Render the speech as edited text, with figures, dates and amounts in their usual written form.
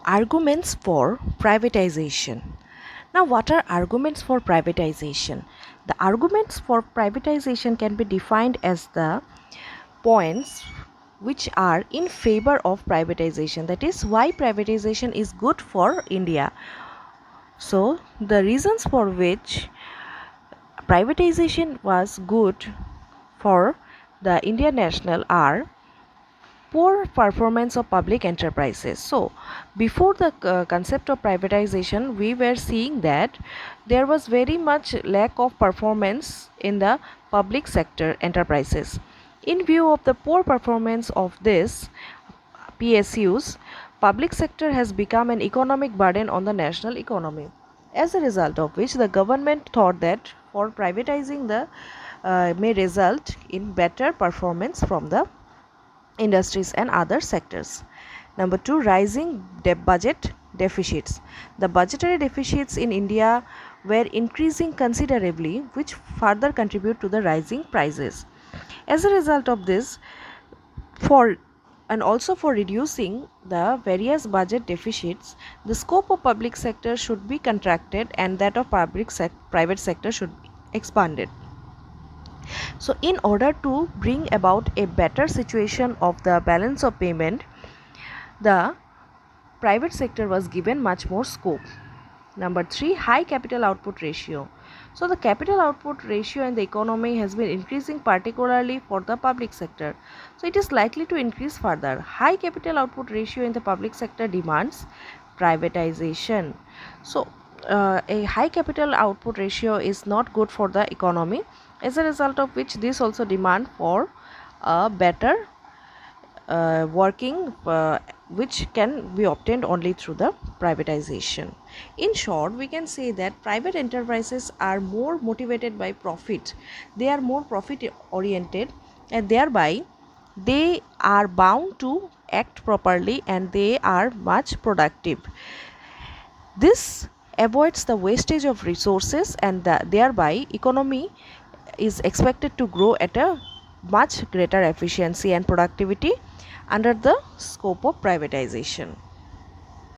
Arguments for privatization. Now, what are arguments for privatization? The arguments for privatization can be defined as the points which are in favor of privatization, that is, why privatization is good for India. So, the reasons for which privatization was good for the Indian national are poor performance of public enterprises. So, before the concept of privatization, we were seeing that there was very much lack of performance in the public sector enterprises. In view of the poor performance of this PSUs, public sector has become an economic burden on the national economy. As a result of which, the government thought that for privatizing the may result in better performance from the industries and other sectors. Number 2, rising budget deficits. The budgetary deficits in India were increasing considerably, which further contribute to the rising prices. As a result of this, for and also for reducing the various budget deficits, the scope of public sector should be contracted and that of private sector should be expanded. So, in order to bring about a better situation of the balance of payment, the private sector was given much more scope. Number 3, high capital output ratio. So, the capital output ratio in the economy has been increasing, particularly for the public sector. So, it is likely to increase further. High capital output ratio in the public sector demands privatization. So, a high capital output ratio is not good for the economy, as a result of which this also demand for a better working which can be obtained only through the privatization. In short, we can say that private enterprises are more motivated by profit. They are more profit oriented, and thereby they are bound to act properly and they are much productive. This avoids the wastage of resources, and thereby economy is expected to grow at a much greater efficiency and productivity under the scope of privatization.